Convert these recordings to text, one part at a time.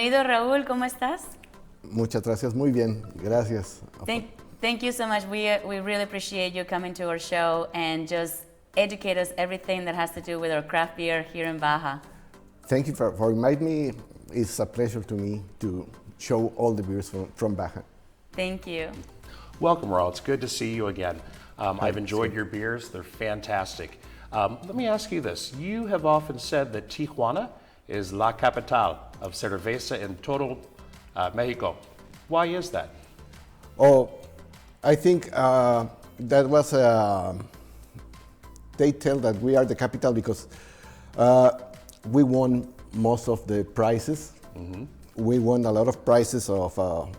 Bienvenido, Raúl. ¿Cómo estás? Muchas gracias. Muy bien. Gracias. Thank you so much. We really appreciate you coming to our show and just educate us everything that has to do with our craft beer here in Baja. Thank you for inviting me. It's a pleasure to me to show all the beers from Baja. Thank you. Welcome, Raúl. It's good to see you again. I've enjoyed your beers. They're fantastic. Let me ask you this. You have often said that Tijuana is la capital of cerveza in todo Mexico. Why is that? Oh, I think that was, they tell that we are the capital because we won most of the prizes. Mm-hmm. We won a lot of prizes on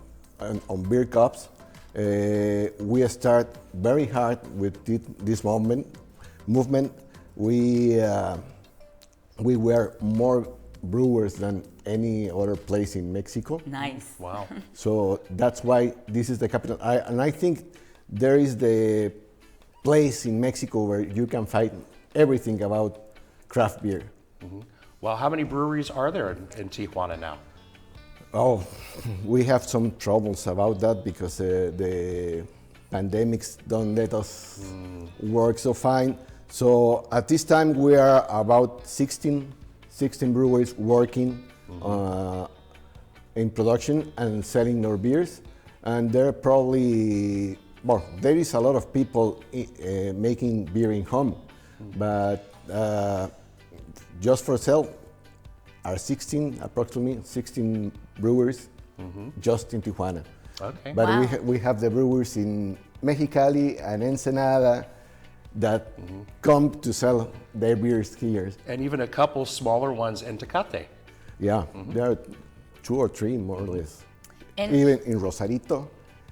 beer cups. We start very hard with this movement. We were more brewers than any other place in Mexico. Nice. Wow. So that's why this is the capital. And I think there is the place in Mexico where you can find everything about craft beer. Mm-hmm. Well, how many breweries are there in Tijuana now? Oh, we have some troubles about that because the pandemics don't let us work so fine. So at this time we are about 16 breweries working in production and selling their beers. And there are probably, well, there is a lot of people making beer in home, but just for sale are approximately 16 brewers just in Tijuana. Okay. But wow. we have the brewers in Mexicali and Ensenada that come to sell their beers here. And even a couple smaller ones in Tecate. Yeah, there are 2 or 3 more or less. And Even in Rosarito,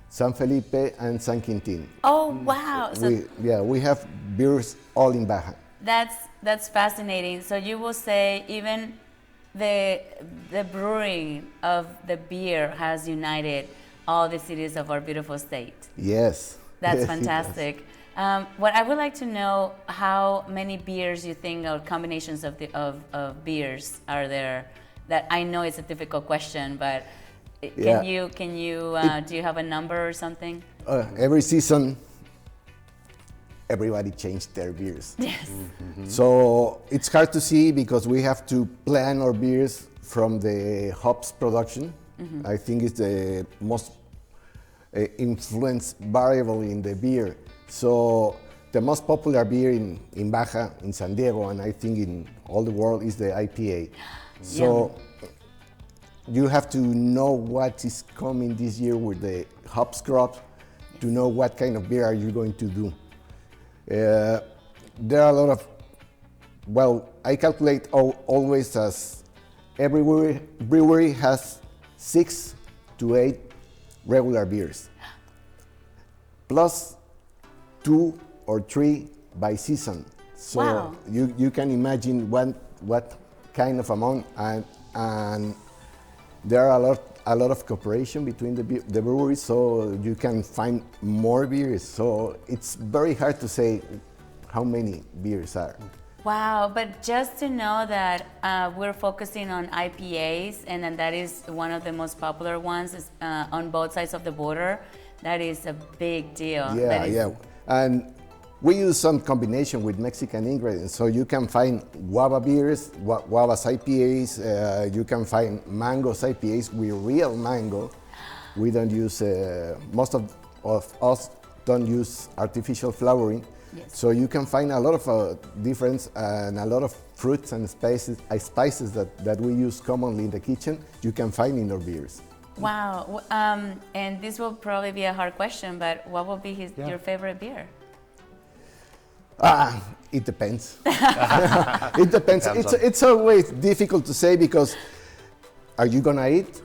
San Felipe, and San Quintin. oh, wow. So We have beers all in Baja. that's fascinating. So you will say even the brewing of the beer has united all the cities of our beautiful state. Yes. That's Yes, fantastic. What I would like to know, how many beers you think, or combinations of beers are there? That I know it's a difficult question, but can you do you have a number or something? Every season, everybody changed their beers. Yes. So it's hard to see because we have to plan our beers from the hops production. I think it's the most influence variable in the beer. So the most popular beer in Baja, in San Diego, and I think in all the world is the IPA. So you have to know what is coming this year with the hops crop to know what kind of beer are you going to do. There are a lot of, well, I calculate always as every brewery has 6 to 8 regular beers, plus 2 or 3 by season. So wow. you can imagine what kind of amount, and there are a lot of cooperation between the breweries, so you can find more beers. So it's very hard to say how many beers are. Wow, but just to know that we're focusing on IPAs, and then that is one of the most popular ones on both sides of the border. That is a big deal. Yeah. And we use some combination with Mexican ingredients, so you can find guava beers, guavas IPAs. You can find mangoes IPAs with real mango. We don't use most of us don't use artificial flavoring. Yes. So you can find a lot of difference and a lot of fruits and spices that we use commonly in the kitchen. You can find in our beers. Wow, and this will probably be a hard question, but what will be your favorite beer? It depends. It depends. It's always difficult to say because are you gonna eat?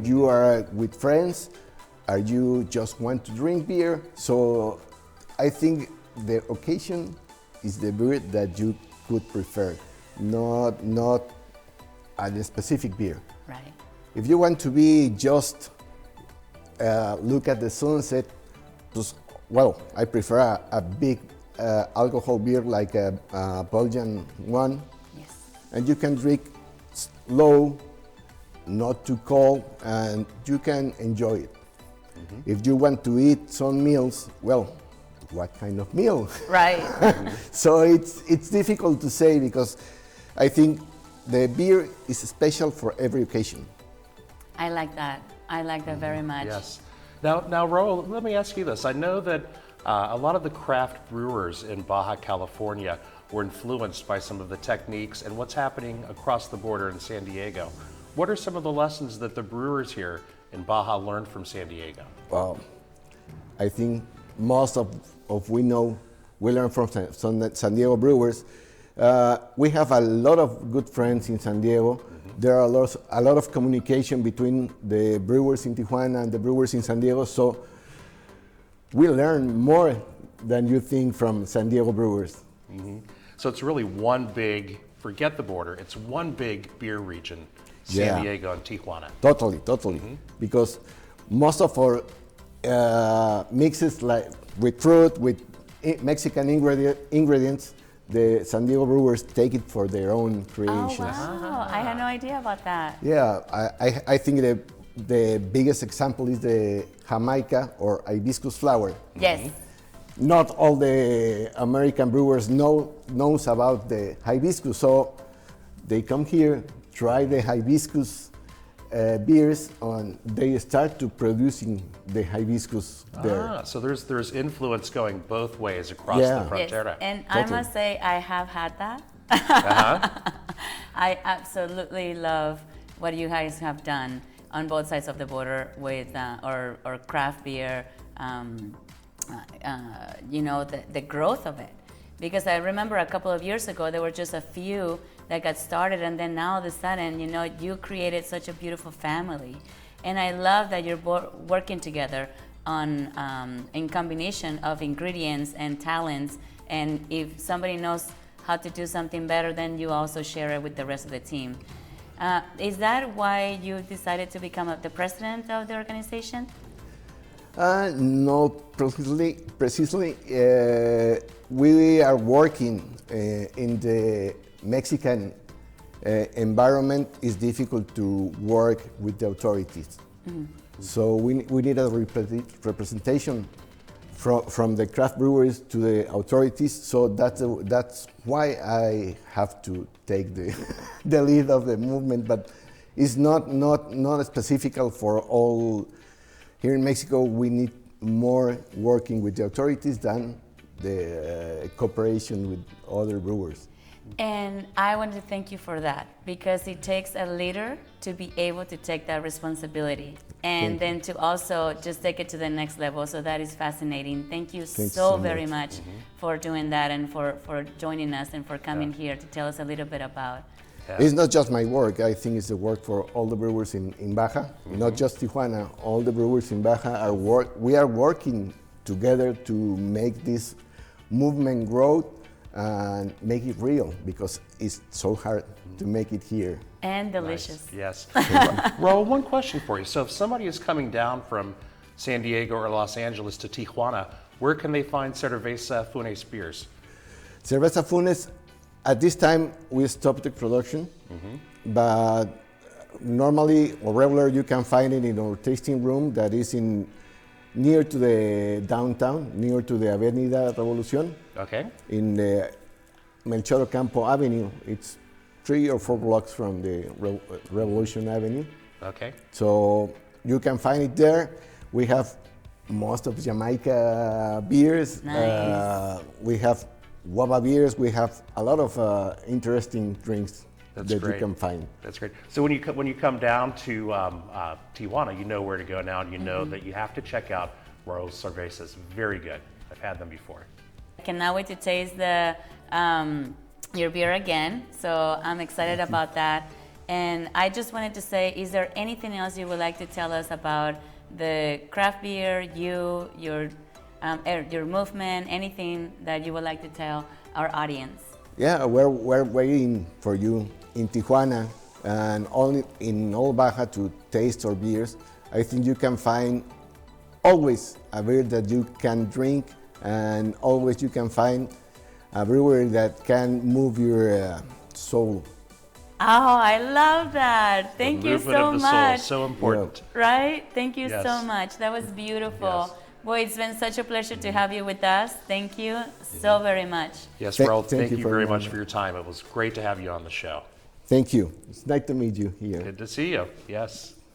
You are with friends? Are you just want to drink beer? So I think the occasion is the beer that you could prefer, not a specific beer. Right. If you want to be just look at the sunset, well, I prefer a big alcohol beer like a Belgian one. Yes. And you can drink slow, not too cold, and you can enjoy it. If you want to eat some meals, well, what kind of meal? Right. So it's difficult to say, because I think the beer is special for every occasion. I like that. I like that very much. Yes. Now, Raúl, let me ask you this. I know that a lot of the craft brewers in Baja California were influenced by some of the techniques and what's happening across the border in San Diego. What are some of the lessons that the brewers here in Baja learned from San Diego? Well, I think most of we learn from San Diego Brewers. We have a lot of good friends in San Diego. There are a lot of communication between the brewers in Tijuana and the brewers in San Diego, so we learn more than you think from San Diego Brewers. So it's really one big, forget the border, it's one big beer region, San Diego and Tijuana. Totally. Because most of our mixes, like with fruit, with Mexican ingredients, the San Diego Brewers take it for their own creations. Oh, wow. I had no idea about that. Yeah, I think the biggest example is the Jamaica or hibiscus flower. Yes. Not all the American brewers knows about the hibiscus, so they come here, try the hibiscus beers, and they start to producing the hibiscus there. So there's influence going both ways across the Yes. frontera. And Totally. I must say, I have had that. I absolutely love what you guys have done on both sides of the border with or craft beer. The growth of it, because I remember a couple of years ago there were just a few that got started, and then now all of a sudden, you created such a beautiful family, and I love that you're working together on in combination of ingredients and talents, and if somebody knows how to do something better, then you also share it with the rest of the team. Is that why you decided to become the president of the organization? No, precisely. We are working in the Mexican environment. It's difficult to work with the authorities. So we need a representation from the craft brewers to the authorities. So that's why I have to take the lead of the movement. But it's not specific for all. Here in Mexico, we need more working with the authorities than the cooperation with other brewers. And I want to thank you for that, because it takes a leader to be able to take that responsibility and then to also just take it to the next level. So that is fascinating. Thank you so very much for doing that, and for joining us and for coming here to tell us a little bit about. It's not just my work. I think it's the work for all the brewers in Baja, not just Tijuana. All the brewers in Baja we are working together to make this movement grow and make it real, because it's so hard to make it here. And delicious. Nice. Yes. Raúl, one question for you. So if somebody is coming down from San Diego or Los Angeles to Tijuana, where can they find Cerveza Funes beers? Cerveza Funes, at this time we stopped the production, but normally or regular you can find it in our tasting room that is near to the downtown, near to the Avenida Revolución. Okay. In the Melchor Ocampo Avenue. It's 3 or 4 blocks from the Revolution Avenue. Okay. So you can find it there. We have most of Jamaica beers. Nice. We have guava beers. We have a lot of interesting drinks that you can find. That's great. So when you come down to Tijuana, you know where to go now, and you know that you have to check out Raúl's Cervezas. Very good. I've had them before. I cannot wait to taste your beer again. So I'm excited about that. And I just wanted to say, is there anything else you would like to tell us about the craft beer, your movement, anything that you would like to tell our audience? Yeah, we're waiting for you in Tijuana and only in all Baja to taste our beers. I think you can find always a beer that you can drink, and always you can find a brewery that can move your soul. I love that. Thank you movement so of the much. soul, so important. Right? Thank you Yes. so much. That was beautiful. Yes. Boy, it's been such a pleasure to have you with us. Thank you so very much. Yes, Raúl, thank you for very having much me. for your time. It was great to have you on the show. Thank you. It's nice to meet you here. Good to see you. Yes.